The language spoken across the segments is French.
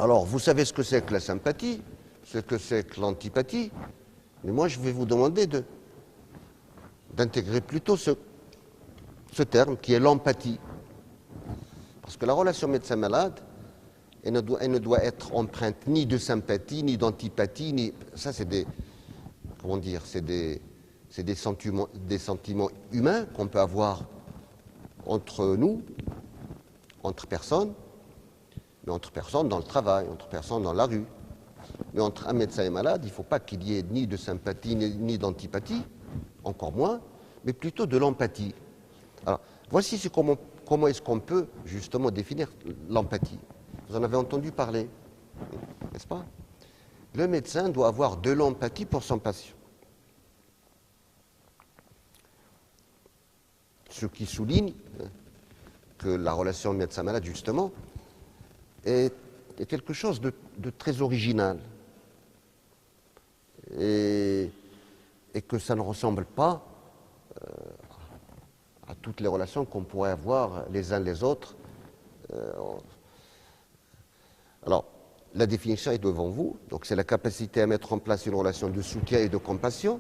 Alors, vous savez ce que c'est que la sympathie, ce que c'est que l'antipathie, mais moi, je vais vous demander d'intégrer plutôt ce terme qui est l'empathie. Parce que la relation médecin-malade, elle ne doit être empreinte ni de sympathie, ni d'antipathie, ni... Ça, c'est des... Comment dire? C'est des sentiments humains qu'on peut avoir entre nous, entre personnes, mais entre personnes dans le travail, entre personnes dans la rue. Mais entre un médecin et un malade, il ne faut pas qu'il y ait ni de sympathie, ni d'antipathie, encore moins, mais plutôt de l'empathie. Alors, voici comment est-ce qu'on peut justement définir l'empathie. Vous en avez entendu parler, n'est-ce pas? Le médecin doit avoir de l'empathie pour son patient. Ce qui souligne que la relation médecin-malade, justement, est quelque chose de très original. Et que ça ne ressemble pas à toutes les relations qu'on pourrait avoir les uns les autres. Alors, la définition est devant vous. Donc, c'est la capacité à mettre en place une relation de soutien et de compassion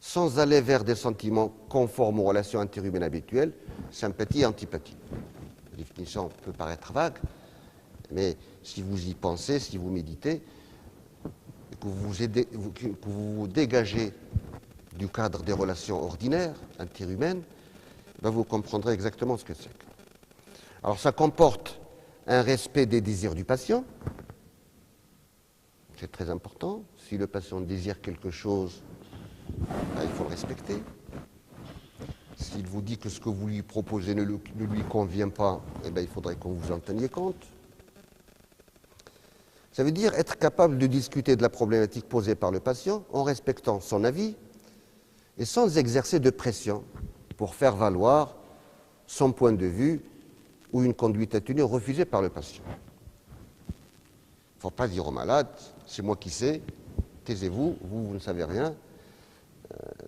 sans aller vers des sentiments conformes aux relations interhumaines habituelles, sympathie et antipathie. La définition peut paraître vague, mais si vous y pensez, si vous méditez, que vous vous dégagez du cadre des relations ordinaires, interhumaines, ben vous comprendrez exactement ce que c'est. Alors ça comporte un respect des désirs du patient, c'est très important. Si le patient désire quelque chose, ben, il faut le respecter. S'il vous dit que ce que vous lui proposez ne lui convient pas, eh ben, il faudrait qu'on vous en teniez compte. Ça veut dire être capable de discuter de la problématique posée par le patient en respectant son avis et sans exercer de pression pour faire valoir son point de vue ou une conduite à tenir refusée par le patient. Il ne faut pas dire au malade, c'est moi qui sais, taisez-vous, vous ne savez rien.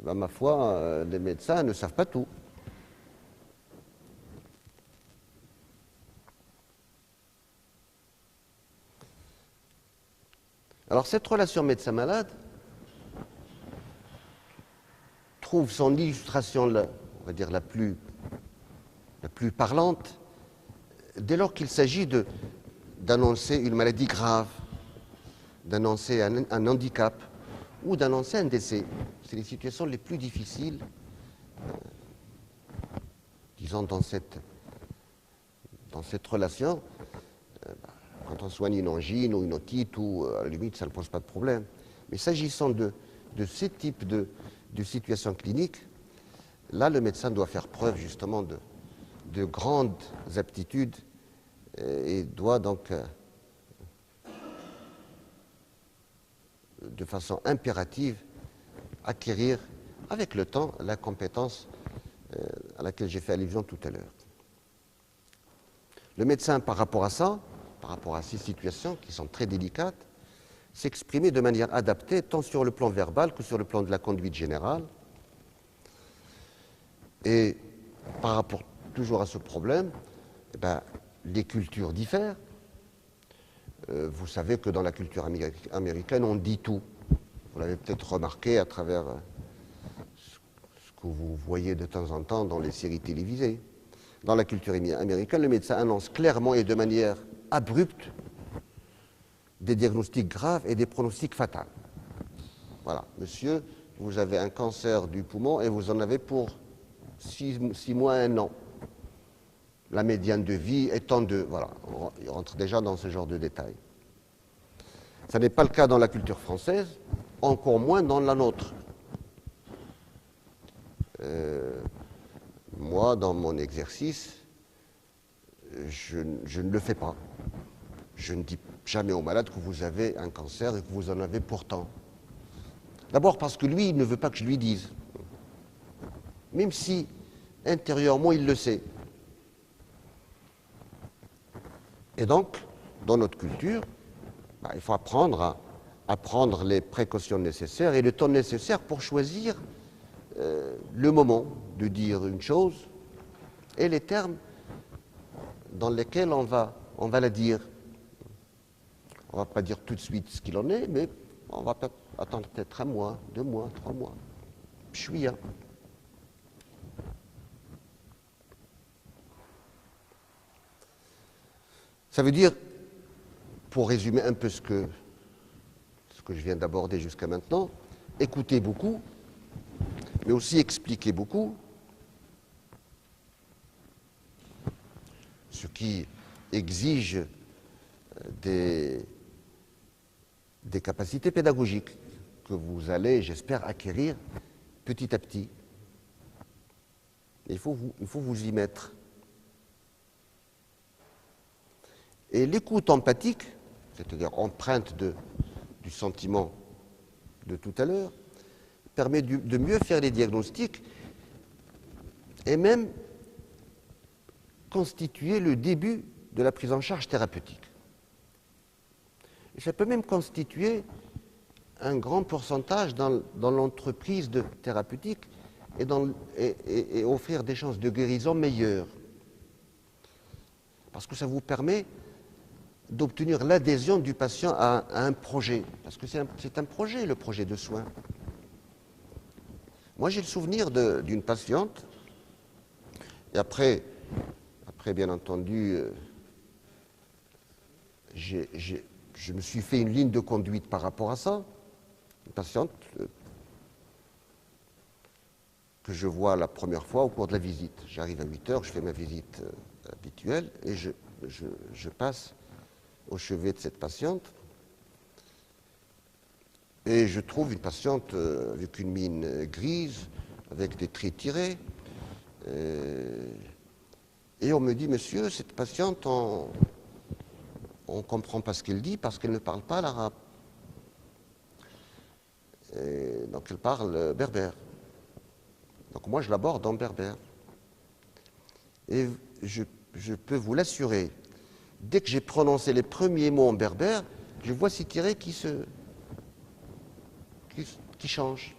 Ben, ma foi, les médecins ne savent pas tout. Alors cette relation médecin-malade trouve son illustration, on va dire la plus parlante, dès lors qu'il s'agit d'annoncer une maladie grave, d'annoncer un handicap ou d'annoncer un décès. C'est les situations les plus difficiles, disons, dans cette relation. Quand on soigne une angine ou une otite, ou à la limite, ça ne pose pas de problème. Mais s'agissant de ce type de situation clinique, là, le médecin doit faire preuve justement de grandes aptitudes et doit donc, de façon impérative, acquérir avec le temps la compétence à laquelle j'ai fait allusion tout à l'heure. Le médecin, par rapport à ça, par rapport à ces situations qui sont très délicates, s'exprimer de manière adaptée tant sur le plan verbal que sur le plan de la conduite générale. Et par rapport toujours à ce problème, eh ben, les cultures diffèrent. Vous savez que dans la culture américaine, on dit tout. Vous l'avez peut-être remarqué à travers ce que vous voyez de temps en temps dans les séries télévisées. Dans la culture américaine, le médecin annonce clairement et de manière abrupte des diagnostics graves et des pronostics fatals. Voilà, monsieur, vous avez un cancer du poumon et vous en avez pour 6 mois, 1 an. La médiane de vie étant de... Voilà, on rentre déjà dans ce genre de détails. Ça n'est pas le cas dans la culture française, encore moins dans la nôtre. Moi, dans mon exercice, je ne le fais pas. Je ne dis jamais au malade que vous avez un cancer et que vous en avez pourtant. D'abord parce que lui, il ne veut pas que je lui dise. Même si, intérieurement, il le sait. Et donc, dans notre culture, il faut apprendre à prendre les précautions nécessaires et le temps nécessaire pour choisir le moment de dire une chose et les termes dans lesquels on va la dire. On ne va pas dire tout de suite ce qu'il en est, mais on va attendre peut-être 1 mois, 2 mois, 3 mois. Pchouïa. Ça veut dire, pour résumer un peu ce que je viens d'aborder jusqu'à maintenant, écouter beaucoup, mais aussi expliquer beaucoup, ce qui exige des capacités pédagogiques que vous allez, j'espère, acquérir petit à petit. Il faut vous y mettre. Et l'écoute empathique, c'est-à-dire empreinte du sentiment de tout à l'heure, permet de mieux faire les diagnostics et même constituer le début de la prise en charge thérapeutique. Et ça peut même constituer un grand pourcentage dans l'entreprise thérapeutique et offrir des chances de guérison meilleures. Parce que ça vous permet d'obtenir l'adhésion du patient à un projet. Parce que c'est un projet, le projet de soins. Moi, j'ai le souvenir d'une patiente, et après bien entendu, je me suis fait une ligne de conduite par rapport à ça. Une patiente que je vois la première fois au cours de la visite. J'arrive à 8h, je fais ma visite habituelle, et je passe au chevet de cette patiente, et je trouve une patiente avec une mine grise, avec des traits tirés, et on me dit, monsieur, cette patiente, on ne comprend pas ce qu'elle dit parce qu'elle ne parle pas l'arabe. Donc elle parle berbère. Donc moi je l'aborde en berbère. Et je peux vous l'assurer, dès que j'ai prononcé les premiers mots en berbère, je vois ces tirets qui changent.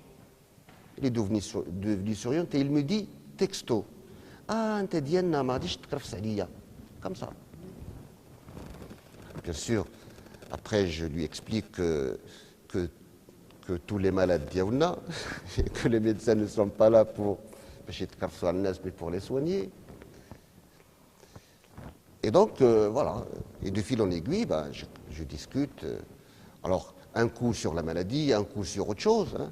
Il est devenu souriant et il me dit, texto, ah, anta dianna ma gadish tkrafs aliya. Comme ça. Bien sûr, après je lui explique que tous les malades diaouna, et que les médecins ne sont pas là pour mais pour les soigner. Et donc, voilà, et de fil en aiguille, je discute. Alors, un coup sur la maladie, un coup sur autre chose. Hein.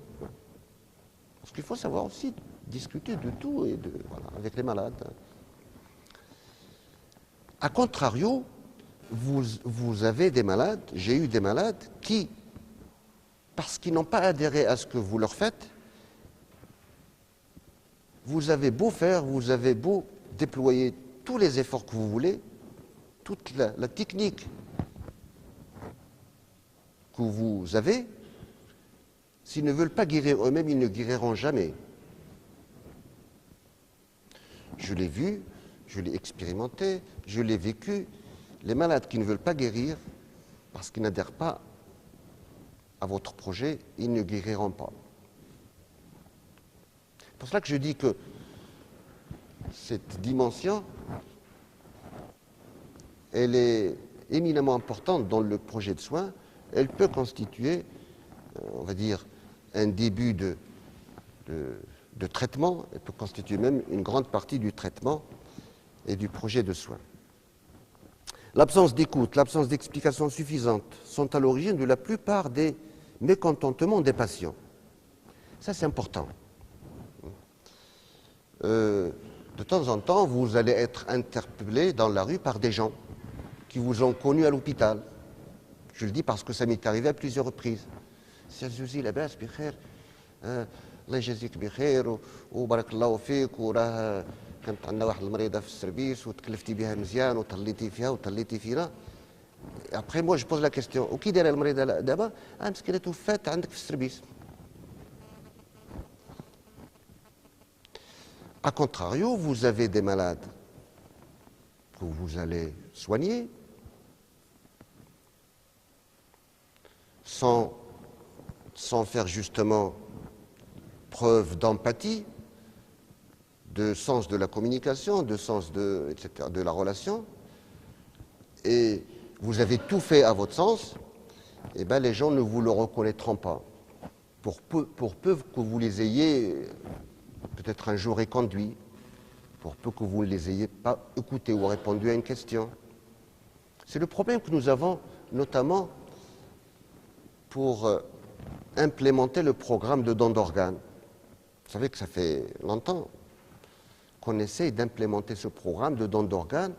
Parce qu'il faut savoir aussi discuter de tout et voilà, avec les malades. A contrario, vous avez des malades, j'ai eu des malades qui, parce qu'ils n'ont pas adhéré à ce que vous leur faites, vous avez beau faire, vous avez beau déployer tous les efforts que vous voulez, toute la technique que vous avez, s'ils ne veulent pas guérir eux-mêmes, ils ne guériront jamais. Je l'ai vu, je l'ai expérimenté, je l'ai vécu. Les malades qui ne veulent pas guérir, parce qu'ils n'adhèrent pas à votre projet, ils ne guériront pas. C'est pour cela que je dis que cette dimension, elle est éminemment importante dans le projet de soins. Elle peut constituer, on va dire, un début de traitement. Elle peut constituer même une grande partie du traitement et du projet de soins. L'absence d'écoute, l'absence d'explications suffisantes sont à l'origine de la plupart des mécontentements des patients. Ça, c'est important. De temps en temps, vous allez être interpellé dans la rue par des gens qui vous ont connu à l'hôpital. Je le dis parce que ça m'est arrivé à plusieurs reprises. Sergiozi, labas, bikhair, Allah yjazik bikhair, وبارك الله فيك, وراه كانت عندنا واحد المريضة في السيرفيس وتكلفتي بها مزيان وطليتي فيها وطليتي فينا. Après, moi, je pose la question, وكي دايره المريضة دابا؟ مسكينة توفات عندك في السيرفيس. A contrario, vous avez des malades que vous allez soigner sans faire justement preuve d'empathie, de sens de la communication, de sens etc., de la relation, et vous avez tout fait à votre sens, eh ben, les gens ne vous le reconnaîtront pas. Pour peu que vous les ayez peut-être un jour éconduits, pour peu que vous ne les ayez pas écoutés ou répondu à une question. C'est le problème que nous avons, notamment pour implémenter le programme de don d'organes. Vous savez que ça fait longtemps qu'on essaye d'implémenter ce programme de don d'organes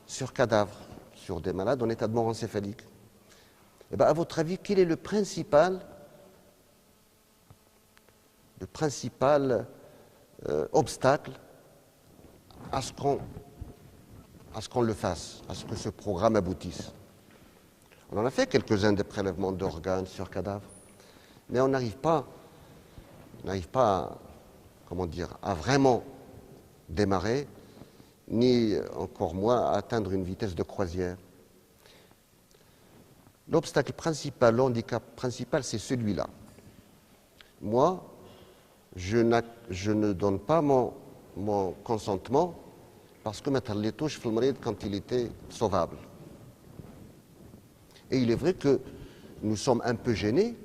sur cadavres, sur des malades en état de mort encéphalique. Eh bien, à votre avis, quel est le principal obstacle à ce qu'on le fasse, à ce que ce programme aboutisse? On en a fait quelques-uns des prélèvements d'organes sur cadavres, mais on n'arrive pas à vraiment démarrer, ni encore moins à atteindre une vitesse de croisière. L'obstacle principal, l'handicap principal, c'est celui-là. Moi, je ne donne pas mon consentement parce que mettre les touches quand il était sauvable. Et il est vrai que nous sommes un peu gênés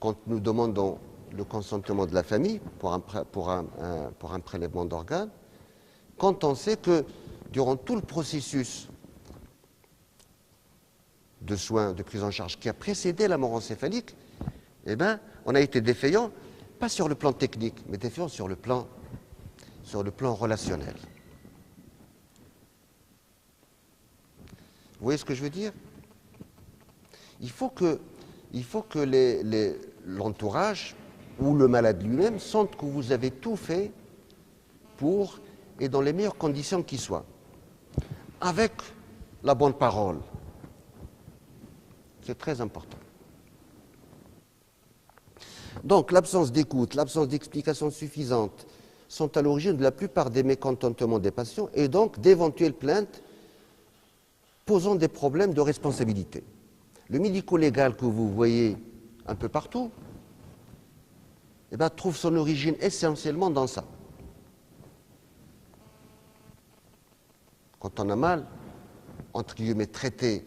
quand nous demandons le consentement de la famille pour un prélèvement d'organes, quand on sait que durant tout le processus de soins, de prise en charge qui a précédé la mort encéphalique, eh ben, on a été défaillant, pas sur le plan technique, mais défaillant sur le plan relationnel. Vous voyez ce que je veux dire? Il faut que l'entourage ou le malade lui-même sente que vous avez tout fait pour, et dans les meilleures conditions qui soient, avec la bonne parole. C'est très important. Donc l'absence d'écoute, l'absence d'explication suffisante sont à l'origine de la plupart des mécontentements des patients et donc d'éventuelles plaintes posant des problèmes de responsabilité. Le médico-légal que vous voyez un peu partout, eh bien, trouve son origine essentiellement dans ça. Quand on a mal, entre guillemets, traité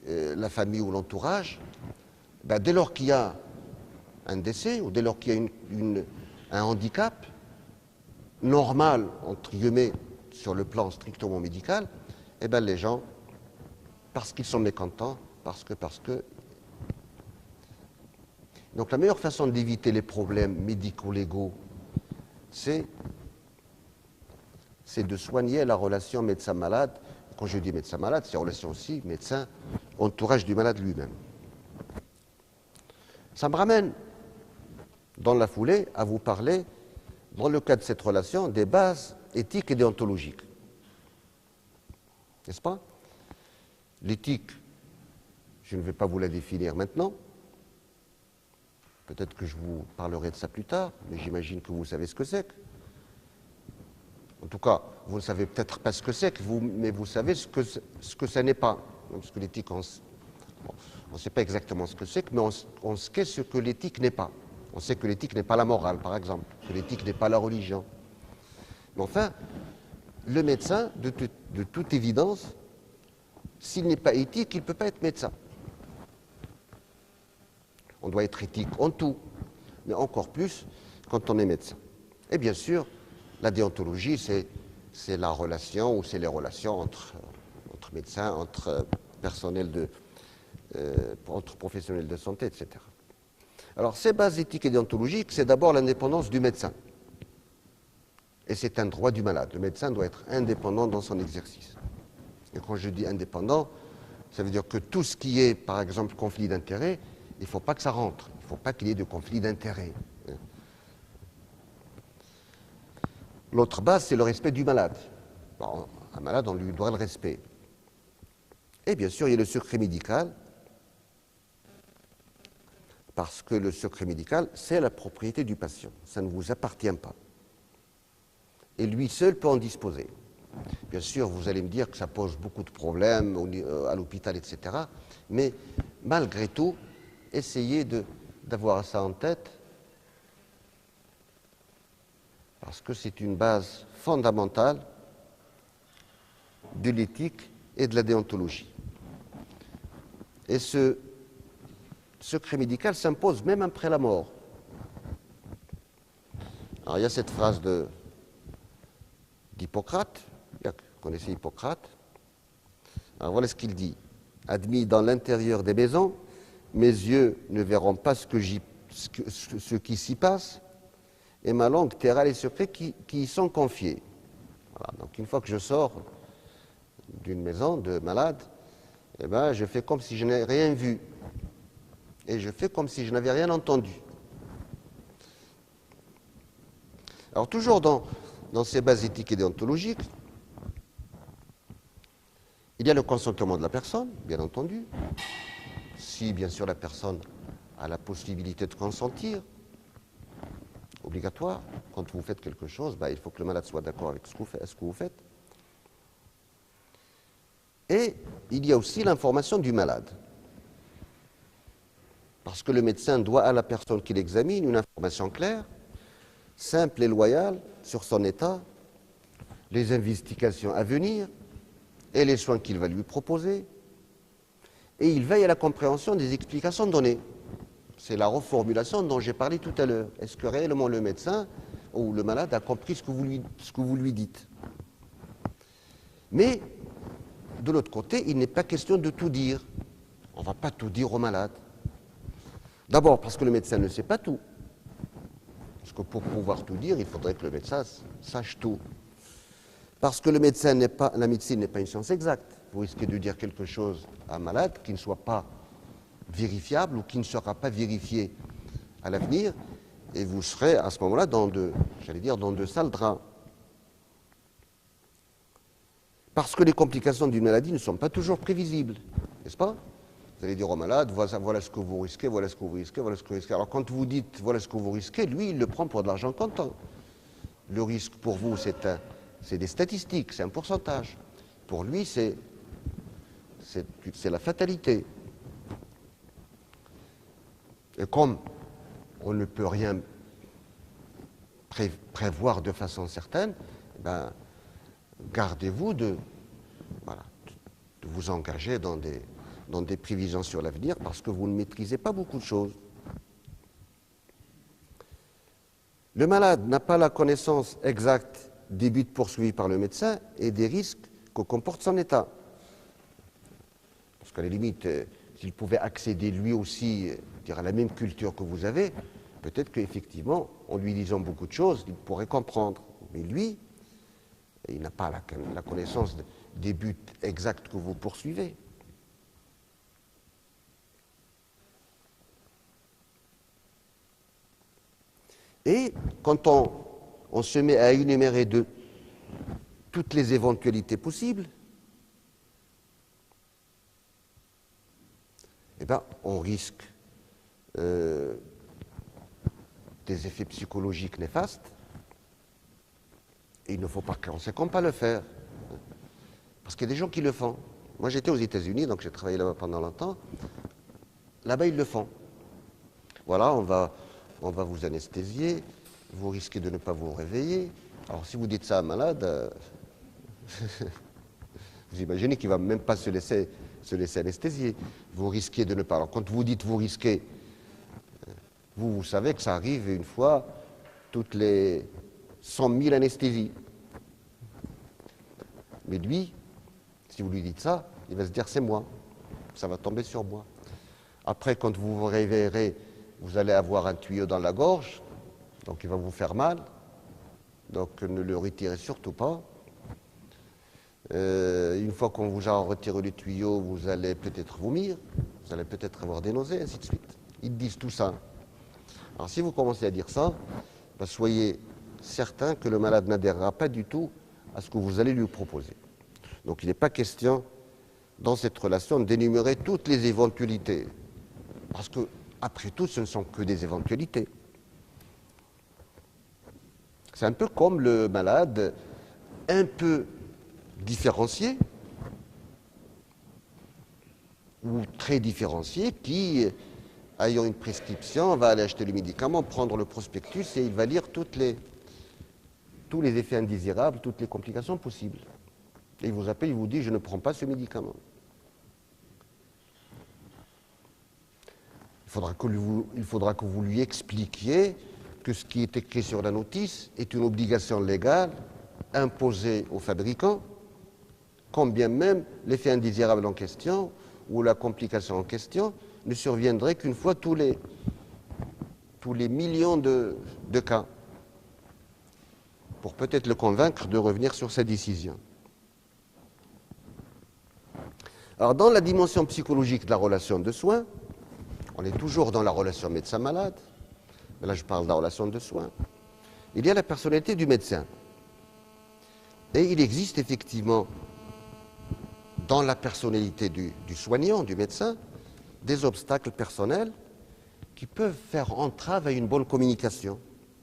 la famille ou l'entourage, ben, dès lors qu'il y a un décès ou dès lors qu'il y a un handicap normal, entre guillemets, sur le plan strictement médical, eh ben, les gens, parce qu'ils sont mécontents, parce que... Donc la meilleure façon d'éviter les problèmes médico-légaux, c'est de soigner la relation médecin-malade. Quand je dis médecin-malade, c'est la relation aussi médecin-entourage du malade lui-même. Ça me ramène, dans la foulée, à vous parler, dans le cas de cette relation, des bases éthiques et déontologiques. N'est-ce pas? L'éthique, je ne vais pas vous la définir maintenant. Peut-être que je vous parlerai de ça plus tard, mais j'imagine que vous savez ce que c'est. En tout cas, vous ne savez peut-être pas ce que c'est, mais vous savez ce que ça n'est pas. Parce que l'éthique, on ne sait pas exactement ce que c'est, mais on sait ce que l'éthique n'est pas. On sait que l'éthique n'est pas la morale, par exemple, que l'éthique n'est pas la religion. Mais enfin, le médecin, de toute évidence, s'il n'est pas éthique, il ne peut pas être médecin. On doit être éthique en tout, mais encore plus quand on est médecin. Et bien sûr, la déontologie, c'est la relation, ou c'est les relations entre médecins, entre professionnels de santé, etc. Alors, ces bases éthiques et déontologiques, c'est d'abord l'indépendance du médecin. Et c'est un droit du malade. Le médecin doit être indépendant dans son exercice. Et quand je dis indépendant, ça veut dire que tout ce qui est, par exemple, conflit d'intérêts, il ne faut pas que ça rentre. Il ne faut pas qu'il y ait de conflit d'intérêts. L'autre base, c'est le respect du malade. Bon, un malade, on lui doit le respect. Et bien sûr, il y a le secret médical, parce que le secret médical, c'est la propriété du patient. Ça ne vous appartient pas. Et lui seul peut en disposer. Bien sûr, vous allez me dire que ça pose beaucoup de problèmes à l'hôpital, etc. Mais malgré tout, essayez d'avoir ça en tête, parce que c'est une base fondamentale de l'éthique et de la déontologie. Et ce secret médical s'impose même après la mort. Alors il y a cette phrase d'Hippocrate, vous connaissez Hippocrate. Alors voilà ce qu'il dit. Admis dans l'intérieur des maisons, mes yeux ne verront pas ce qui s'y passe, et ma langue taira les secrets qui y sont confiés. Voilà, donc une fois que je sors d'une maison de malade, eh ben, je fais comme si je n'avais rien vu. Et je fais comme si je n'avais rien entendu. Alors toujours dans ces bases éthiques et déontologiques, il y a le consentement de la personne, bien entendu. Si, bien sûr, la personne a la possibilité de consentir, obligatoire. Quand vous faites quelque chose, il faut que le malade soit d'accord avec ce que vous faites. Et il y a aussi l'information du malade. Parce que le médecin doit à la personne qui l'examine une information claire, simple et loyale sur son état, les investigations à venir et les soins qu'il va lui proposer. Et il veille à la compréhension des explications données. C'est la reformulation dont j'ai parlé tout à l'heure. Est-ce que réellement le médecin ou le malade a compris ce que vous lui dites? Mais, de l'autre côté, il n'est pas question de tout dire. On ne va pas tout dire au malade. D'abord parce que le médecin ne sait pas tout. Parce que pour pouvoir tout dire, il faudrait que le médecin sache tout. Parce que la médecine n'est pas une science exacte. Vous risquez de dire quelque chose à un malade qui ne soit pas vérifiable ou qui ne sera pas vérifié à l'avenir, et vous serez à ce moment-là dans de sales draps. Parce que les complications d'une maladie ne sont pas toujours prévisibles, n'est-ce pas? Vous allez dire au malade, voilà ce que vous risquez, voilà ce que vous risquez, voilà ce que vous risquez. Alors quand vous dites voilà ce que vous risquez, lui, il le prend pour de l'argent comptant. Le risque pour vous, c'est des statistiques, c'est un pourcentage. Pour lui, c'est la fatalité. Et comme on ne peut rien prévoir de façon certaine, gardez-vous de vous engager dans des prévisions sur l'avenir parce que vous ne maîtrisez pas beaucoup de choses. Le malade n'a pas la connaissance exacte des buts poursuivis par le médecin et des risques que comporte son état. Parce qu'à la limite, s'il pouvait accéder lui aussi à la même culture que vous avez, peut-être qu'effectivement, en lui disant beaucoup de choses, il pourrait comprendre. Mais lui, il n'a pas la connaissance des buts exacts que vous poursuivez. Et quand on se met à énumérer toutes les éventualités possibles, on risque des effets psychologiques néfastes, et il ne faut par conséquent pas le faire. Parce qu'il y a des gens qui le font. Moi, j'étais aux États-Unis, donc j'ai travaillé là-bas pendant longtemps. Là-bas, ils le font. Voilà, on va vous anesthésier, vous risquez de ne pas vous réveiller. Alors, si vous dites ça à un malade, vous imaginez qu'il ne va même pas se laisser anesthésier. Vous risquez de ne pas. Alors, quand vous dites vous risquez, vous savez que ça arrive une fois toutes les 100 000 anesthésies. Mais lui, si vous lui dites ça, il va se dire c'est moi, ça va tomber sur moi. Après, quand vous vous réveillerez, vous allez avoir un tuyau dans la gorge, donc il va vous faire mal, donc ne le retirez surtout pas. Une fois qu'on vous a retiré le tuyau, vous allez peut-être vomir, vous allez peut-être avoir des nausées, ainsi de suite. Ils disent tout ça. Alors si vous commencez à dire ça, soyez certain que le malade n'adhérera pas du tout à ce que vous allez lui proposer. Donc il n'est pas question, dans cette relation, d'énumérer toutes les éventualités. Parce que, après tout, ce ne sont que des éventualités. C'est un peu comme le malade un peu différencié ou très différencié qui, ayant une prescription, va aller acheter le médicament, prendre le prospectus et il va lire tous les effets indésirables, toutes les complications possibles. Et il vous appelle, il vous dit « je ne prends pas ce médicament ». il faudra que vous lui expliquiez que ce qui est écrit sur la notice est une obligation légale imposée aux fabricants, quand bien même l'effet indésirable en question ou la complication en question ne surviendrait qu'une fois tous les millions de cas, pour peut-être le convaincre de revenir sur sa décision. Alors, dans la dimension psychologique de la relation de soins, on est toujours dans la relation médecin-malade, mais là je parle de la relation de soins, il y a la personnalité du médecin. Et il existe effectivement, dans la personnalité du soignant, du médecin, des obstacles personnels qui peuvent faire entrave à une bonne communication.